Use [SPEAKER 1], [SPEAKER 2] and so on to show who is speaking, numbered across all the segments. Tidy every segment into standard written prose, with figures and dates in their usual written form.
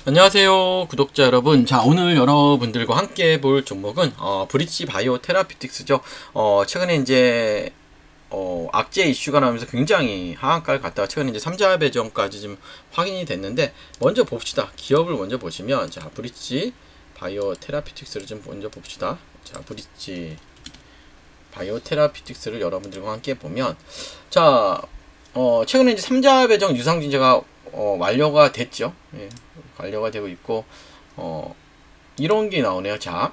[SPEAKER 1] 안녕하세요 구독자 여러분. 자, 오늘 여러분들과 함께 볼 종목은 브릿지 바이오 테라피틱스죠. 최근에 이제 악재 이슈가 나오면서 굉장히 하한가를 갔다가 최근에 이제 3자 배정까지 좀 확인이 됐는데, 먼저 봅시다. 기업을 먼저 보시면, 자, 브릿지 바이오 테라피틱스를 좀 먼저 봅시다. 자, 브릿지 바이오 테라피틱스를 여러분들과 함께 보면, 자, 최근에 이제 3자 배정 유상증자가 완료가 됐죠. 예, 완료가 되고 있고, 이런 게 나오네요. 자,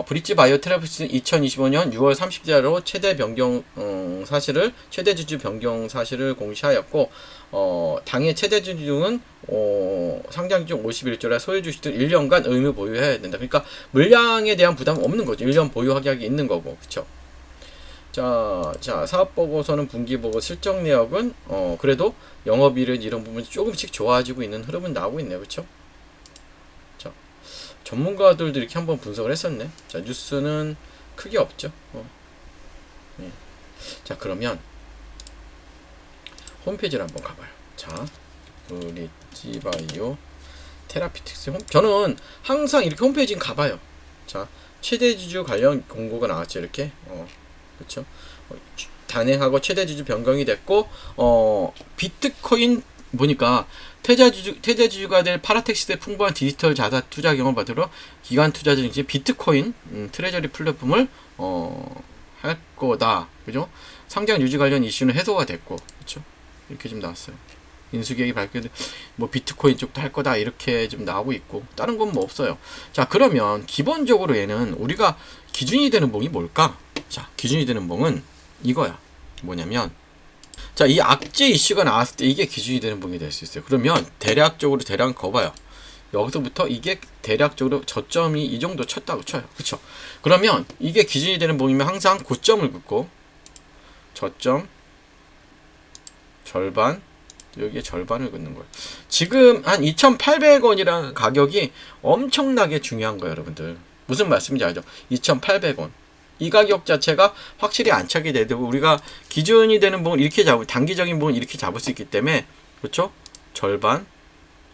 [SPEAKER 1] 브릿지 바이오 테라피틱스 2025년 6월 30일자로 최대 변경 사실을 최대 주주 변경 사실을 공시하였고, 당의 최대 주주는 상장 중 51조라 소유 주식들 1년간 의무 보유해야 된다. 그러니까 물량에 대한 부담 없는 거죠. 1년 보유 확약이 있는 거고, 그렇죠? 자, 사업보고서는 분기보고 실적 내역은 그래도 영업이익 이런 부분이 조금씩 좋아지고 있는 흐름은 나오고 있네요. 그쵸? 자, 전문가들도 이렇게 한번 분석을 했었네. 자, 뉴스는 크게 없죠. 네. 자, 그러면 홈페이지를 한번 가봐요. 자, 브릿지바이오 테라피틱스 저는 항상 이렇게 홈페이지는 가봐요. 자, 최대주주 관련 공고가 나왔죠. 이렇게 그렇죠. 단행하고 최대주주 변경이 됐고, 비트코인 보니까 최대주주가 될 파라텍시스의 풍부한 디지털 자산 투자 경험을 받으러 기관 투자자 증시 비트코인 트레저리 플랫폼을 할 거다. 그죠? 상장 유지 관련 이슈는 해소가 됐고, 그렇죠? 이렇게 좀 나왔어요. 인수계획이 밝혀진 뭐 비트코인 쪽도 할 거다 이렇게 좀 나오고 있고, 다른 건 뭐 없어요. 자, 그러면 기본적으로 얘는 우리가 기준이 되는 봉이 뭘까? 자, 기준이 되는 봉은 이거야. 뭐냐면, 자, 이 악재 이슈가 나왔을 때 이게 기준이 되는 봉이 될 수 있어요. 그러면 대략적으로 거봐요. 여기서부터 이게 대략적으로 저점이 이 정도 쳤다고 쳐요. 그쵸? 그러면 이게 기준이 되는 봉이면 항상 고점을 긋고, 저점 절반, 여기에 절반을 긋는 거예요. 지금 한 2,800원이라는 가격이 엄청나게 중요한 거예요, 여러분들. 무슨 말씀인지 알죠? 2,800원. 이 가격 자체가 확실히 안착이 되고, 우리가 기준이 되는 부분 이렇게 단기적인 부분 이렇게 잡을 수 있기 때문에, 그렇죠? 절반,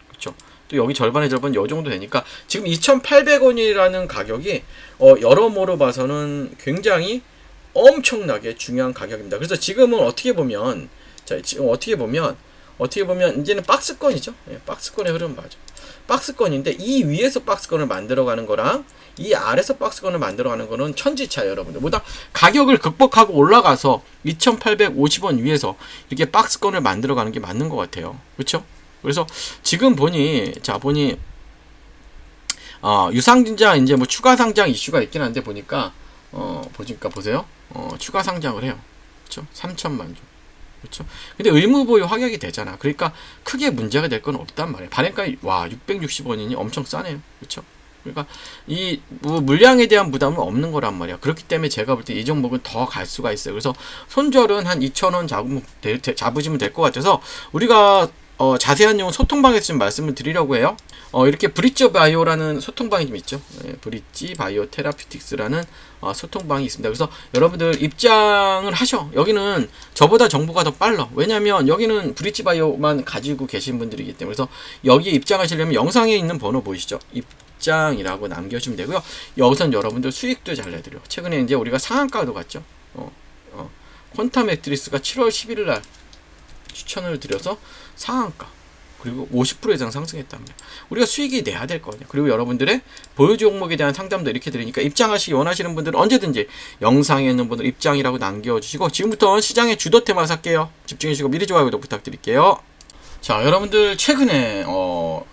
[SPEAKER 1] 그렇죠? 또 여기 절반의 절반 요 정도 되니까 지금 2,800원이라는 가격이 여러모로 봐서는 굉장히 엄청나게 중요한 가격입니다. 그래서 지금은 어떻게 보면, 자, 지금 어떻게 보면 이제는 박스권이죠. 예, 박스권의 흐름 맞아. 박스권인데 이 위에서 박스권을 만들어가는 거랑 이 아래서 박스권을 만들어가는 거는 천지차예요, 여러분들. 보다 가격을 극복하고 올라가서 2,850원 위에서 이렇게 박스권을 만들어가는 게 맞는 것 같아요. 그렇죠? 그래서 지금 보니 유상증자 이제 뭐 추가 상장 이슈가 있긴 한데 보니까 보세요. 추가 상장을 해요. 그렇죠? 3천만 주. 그렇죠. 근데 의무 보유 확약이 되잖아. 그러니까 크게 문제가 될 건 없단 말이야. 발행가이 660원이니 엄청 싸네요. 그렇죠. 그러니까 이 물량에 대한 부담은 없는 거란 말이야. 그렇기 때문에 제가 볼 때 이 종목은 더 갈 수가 있어요. 그래서 손절은 한 2,000원 잡으시면 될 것 같아서, 우리가 자세한 내용 소통방에서 좀 말씀을 드리려고 해요. 이렇게 브릿지 바이오라는 소통방이 좀 있죠. 브릿지 바이오 테라피틱스라는 소통방이 있습니다. 그래서 여러분들 입장을 하셔. 여기는 저보다 정보가 더 빨라. 왜냐면 여기는 브릿지 바이오만 가지고 계신 분들이기 때문에. 그래서 여기에 입장하시려면 영상에 있는 번호 보이시죠? 입장이라고 남겨주시면 되고요. 여기선 여러분들 수익도 잘 내드려. 최근에 이제 우리가 상한가도 갔죠. 퀀텀 매트리스가 7월 11일 날 추천을 드려서 상한가, 그리고 50% 이상 상승했답니다. 우리가 수익이 내야 될 거냐. 그리고 여러분들의 보유 종목에 대한 상담도 이렇게 드리니까 입장하시기 원하시는 분들은 언제든지 영상에 있는 분들 입장이라고 남겨주시고, 지금부터 시장의 주도 테마 살게요. 집중해주시고 미리 좋아요 구독 부탁드릴게요. 자, 여러분들 최근에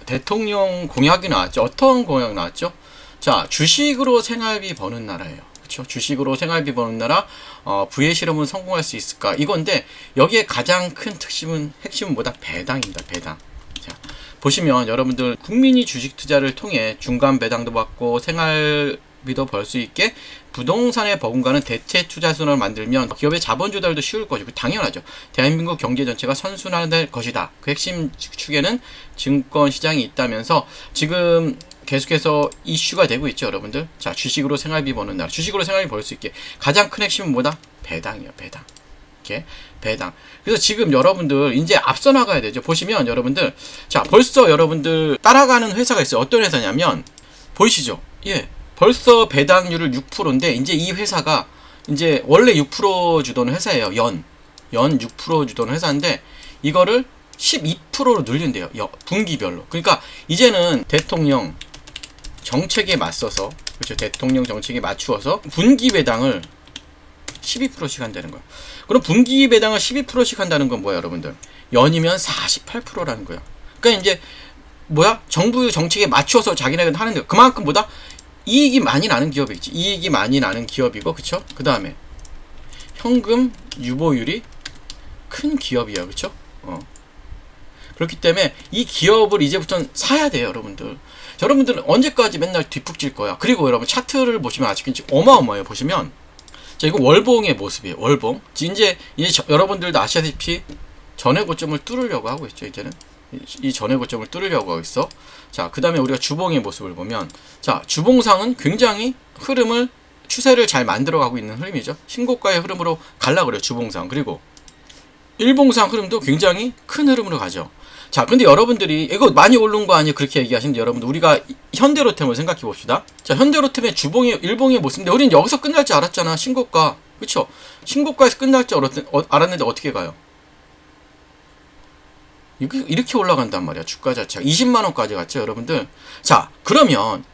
[SPEAKER 1] 대통령 공약이 나왔죠. 어떤 공약 나왔죠? 자, 주식으로 생활비 버는 나라예요. 그렇죠? 주식으로 생활비 버는 나라, 부의 실험은 성공할 수 있을까? 이건데, 여기에 가장 큰 핵심은 뭐다? 배당입니다. 배당. 자, 보시면 여러분들 국민이 주식 투자를 통해 중간 배당도 받고 생활비도 벌 수 있게 부동산에 버금가는 대체 투자 순환을 만들면 기업의 자본 조달도 쉬울 것이고, 당연하죠. 대한민국 경제 전체가 선순환될 것이다. 그 핵심 축에는 증권 시장이 있다면서 지금 계속해서 이슈가 되고 있죠, 여러분들. 자, 주식으로 생활비 버는 나라, 주식으로 생활비 벌 수 있게 가장 큰 핵심은 뭐다? 배당이에요, 배당. 이렇게 배당. 그래서 지금 여러분들 이제 앞서 나가야 되죠. 보시면 여러분들, 자, 벌써 여러분들 따라가는 회사가 있어요. 어떤 회사냐면 보이시죠? 예, 벌써 배당률을 6%인데 이제 이 회사가 이제 원래 6% 주던 회사예요. 연 6% 주던 회사인데 이거를 12%로 늘린대요. 분기별로. 그러니까 이제는 대통령 정책에 맞서서, 그렇죠, 대통령 정책에 맞추어서 분기 배당을 12%씩 한다는 거예요. 그럼 분기 배당을 12%씩 한다는 건 뭐야, 여러분들? 연이면 48%라는 거예요. 그러니까 이제 뭐야? 정부 정책에 맞추어서 자기네가 하는 거. 그만큼 보다 이익이 많이 나는 기업이지. 이익이 많이 나는 기업이고, 그쵸? 그 다음에 현금 유보율이 큰 기업이야, 그쵸? 그렇기 때문에 이 기업을 이제부터는 사야 돼요, 여러분들. 여러분들은 언제까지 맨날 뒷북질 거야. 그리고 여러분 차트를 보시면 아시겠지, 어마어마해요. 보시면 자, 이거 월봉의 모습이에요. 월봉. 이제 여러분들도 아시다시피 전의 고점을 뚫으려고 하고 있죠. 이제는 이 전의 고점을 뚫으려고 하고 있어. 자, 그 다음에 우리가 주봉의 모습을 보면, 자, 주봉상은 굉장히 흐름을, 추세를 잘 만들어가고 있는 흐름이죠. 신고가의 흐름으로 갈라 그래요, 주봉상. 그리고 일봉상 흐름도 굉장히 큰 흐름으로 가죠. 자, 근데 여러분들이 이거 많이 오른 거 아니에요? 그렇게 얘기하시는데, 여러분들 우리가 현대로템을 생각해 봅시다. 자, 현대로템의 주봉의 일봉의 모습인데 우리는 여기서 끝날 줄 알았잖아. 신고가, 그쵸? 신고가에서 끝날 줄 알았는데 어떻게 가요? 이렇게 올라간단 말이야. 주가 자체가 20만원까지 갔죠, 여러분들. 자, 그러면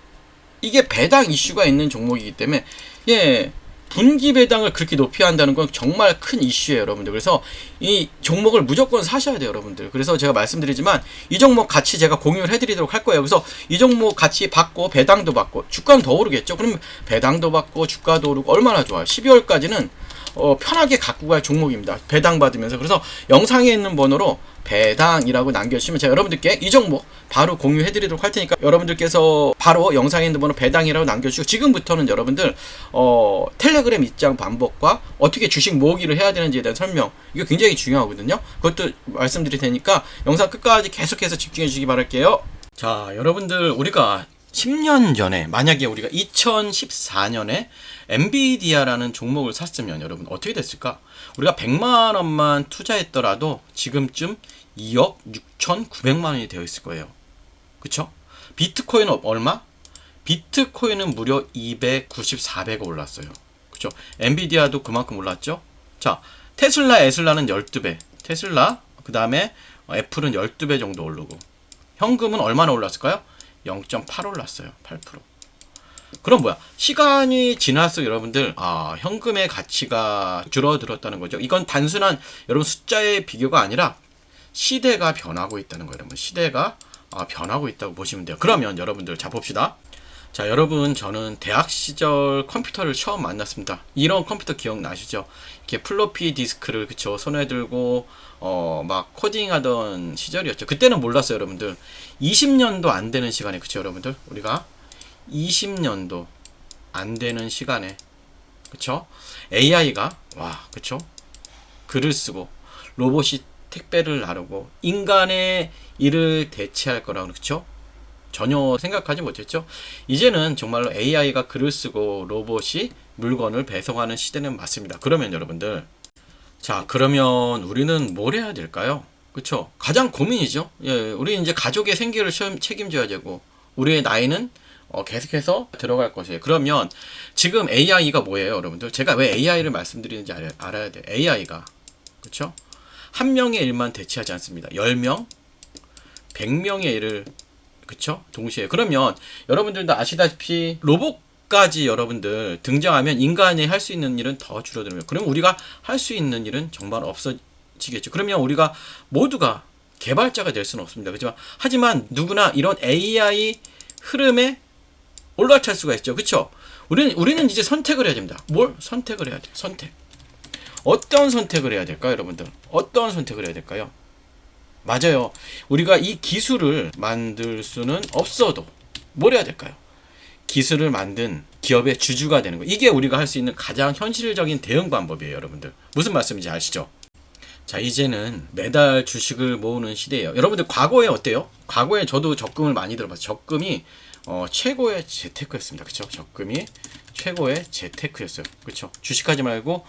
[SPEAKER 1] 이게 배당 이슈가 있는 종목이기 때문에, 예, 분기 배당을 그렇게 높이 한다는 건 정말 큰 이슈예요, 여러분들. 그래서 이 종목을 무조건 사셔야 돼요, 여러분들. 그래서 제가 말씀드리지만 이 종목 같이 제가 공유를 해드리도록 할 거예요. 그래서 이 종목 같이 받고 배당도 받고 주가는 더 오르겠죠. 그럼 배당도 받고 주가도 오르고 얼마나 좋아요. 12월까지는 편하게 갖고 갈 종목입니다. 배당 받으면서. 그래서 영상에 있는 번호로 배당이라고 남겨주시면 제가 여러분들께 이 종목 바로 공유해 드리도록 할 테니까 여러분들께서 바로 영상에 있는 번호 배당이라고 남겨주시고, 지금부터는 여러분들 텔레그램 입장 반복과 어떻게 주식 모으기를 해야 되는지에 대한 설명, 이거 굉장히 중요하거든요. 그것도 말씀드릴 테니까 영상 끝까지 계속해서 집중해 주시기 바랄게요. 자, 여러분들 우리가 10년 전에, 만약에 우리가 2014년에 엔비디아라는 종목을 샀으면 여러분 어떻게 됐을까? 우리가 100만원만 투자했더라도 지금쯤 2억 6,900만원이 되어 있을 거예요. 그쵸? 비트코인은 얼마? 비트코인은 무려 294배가 올랐어요. 그쵸? 엔비디아도 그만큼 올랐죠? 자, 테슬라, 에슬라는 12배. 테슬라, 그 다음에 애플은 12배 정도 오르고, 현금은 얼마나 올랐을까요? 0.8 올랐어요. 8%. 그럼 뭐야? 시간이 지날수록 여러분들, 현금의 가치가 줄어들었다는 거죠. 이건 단순한 여러분 숫자의 비교가 아니라 시대가 변하고 있다는 거예요. 여러분, 시대가 변하고 있다고 보시면 돼요. 그러면 여러분들, 자 봅시다. 자, 여러분, 저는 대학 시절 컴퓨터를 처음 만났습니다. 이런 컴퓨터 기억나시죠? 이렇게 플로피 디스크를, 그쵸, 손에 들고 막 코딩하던 시절이었죠. 그때는 몰랐어요, 여러분들. 20년도 안 되는 시간에, 그쵸, 여러분들? 우리가 20년도 안 되는 시간에, 그쵸? AI가, 그쵸? 글을 쓰고 로봇이 택배를 나르고 인간의 일을 대체할 거라고, 그쵸? 전혀 생각하지 못했죠. 이제는 정말로 AI가 글을 쓰고 로봇이 물건을 배송하는 시대는 맞습니다. 그러면 여러분들, 자, 그러면 우리는 뭘 해야 될까요? 그쵸? 가장 고민이죠. 예, 우리 이제 가족의 생계를 책임져야 되고, 우리의 나이는 계속해서 들어갈 것이에요. 그러면 지금 AI가 뭐예요, 여러분들? 제가 왜 AI를 말씀드리는지 알아야 돼요. AI가, 그쵸? 한 명의 일만 대체하지 않습니다. 10명, 100명의 일을, 그쵸? 동시에. 그러면 여러분들도 아시다시피 로봇까지 여러분들 등장하면 인간이 할 수 있는 일은 더 줄어들어요. 그럼 우리가 할 수 있는 일은 정말 없어지겠죠. 그러면 우리가 모두가 개발자가 될 수는 없습니다. 그렇지만 하지만 누구나 이런 AI 흐름에 올라탈 수가 있죠. 그쵸? 우리는 이제 선택을 해야 됩니다. 뭘 선택을 해야 돼요? 선택. 어떤 선택을 해야 될까요, 여러분들? 어떤 선택을 해야 될까요? 맞아요. 우리가 이 기술을 만들 수는 없어도 뭘 해야 될까요? 기술을 만든 기업의 주주가 되는 거. 이게 우리가 할 수 있는 가장 현실적인 대응 방법이에요, 여러분들. 무슨 말씀인지 아시죠? 자, 이제는 매달 주식을 모으는 시대예요. 여러분들 과거에 어때요? 과거에 저도 적금을 많이 들어봤어요. 적금이 최고의 재테크였습니다. 그쵸? 적금이 최고의 재테크였어요. 그쵸? 주식하지 말고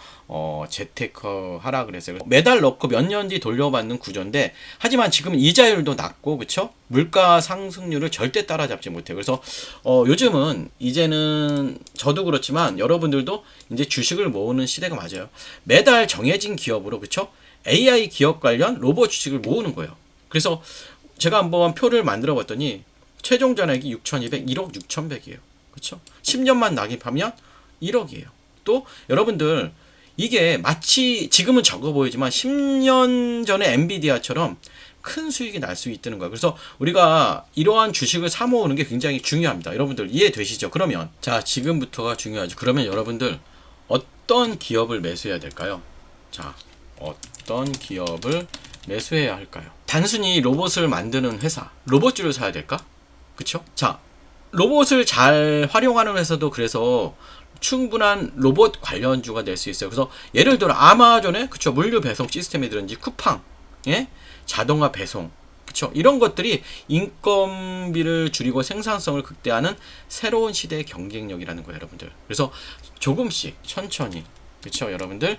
[SPEAKER 1] 재테크 하라 그랬어요. 매달 넣고 몇 년 뒤 돌려받는 구조인데, 하지만 지금 이자율도 낮고, 그쵸? 물가 상승률을 절대 따라잡지 못해요. 그래서 요즘은 이제는 저도 그렇지만 여러분들도 이제 주식을 모으는 시대가 맞아요. 매달 정해진 기업으로, 그쵸? AI 기업 관련 로봇 주식을 모으는 거예요. 그래서 제가 한번 표를 만들어 봤더니 최종 잔액이 6,200, 1억 6,100이에요. 그렇죠? 10년만 낙입하면 1억이에요. 또 여러분들 이게 마치 지금은 적어 보이지만 10년 전에 엔비디아처럼 큰 수익이 날 수 있다는 거예요. 그래서 우리가 이러한 주식을 사 모으는 게 굉장히 중요합니다. 여러분들 이해되시죠? 그러면 자, 지금부터가 중요하죠. 그러면 여러분들 어떤 기업을 매수해야 될까요? 자, 어떤 기업을 매수해야 할까요? 단순히 로봇을 만드는 회사, 로봇주를 사야 될까? 그쵸? 자, 로봇을 잘 활용하는 회사도 그래서 충분한 로봇 관련주가 될 수 있어요. 그래서 예를 들어 아마존의, 그쵸, 물류 배송 시스템이든지 쿠팡, 예? 자동화 배송, 그쵸, 이런 것들이 인건비를 줄이고 생산성을 극대화하는 새로운 시대의 경쟁력이라는 거예요, 여러분들. 그래서 조금씩 천천히, 그쵸, 여러분들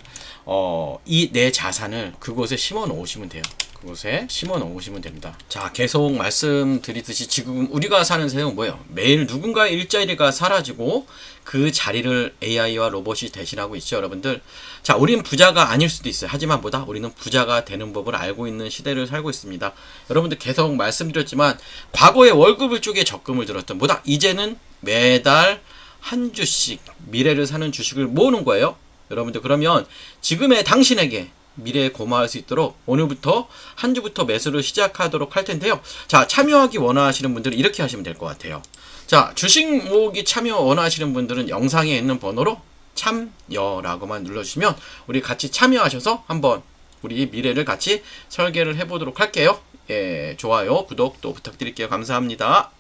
[SPEAKER 1] 이 내 자산을 그곳에 심어 놓으시면 돼요. 그곳에 심어 놓으시면 됩니다. 자, 계속 말씀드리듯이 지금 우리가 사는 세상은 뭐예요? 매일 누군가의 일자리가 사라지고 그 자리를 AI와 로봇이 대신하고 있죠, 여러분들. 자, 우리는 부자가 아닐 수도 있어요. 하지만 뭐다? 우리는 부자가 되는 법을 알고 있는 시대를 살고 있습니다. 여러분들 계속 말씀드렸지만 과거에 월급을 쪽에 적금을 들었던 뭐다? 이제는 매달 한 주씩 미래를 사는 주식을 모으는 거예요. 여러분들, 그러면 지금의 당신에게 미래에 고마울 수 있도록 오늘부터 한 주부터 매수를 시작하도록 할 텐데요. 자, 참여하기 원하시는 분들은 이렇게 하시면 될 것 같아요. 자, 주식 모으기 참여 원하시는 분들은 영상에 있는 번호로 참여라고만 눌러주시면 우리 같이 참여하셔서 한번 우리 미래를 같이 설계를 해보도록 할게요. 예, 좋아요, 구독 또 부탁드릴게요. 감사합니다.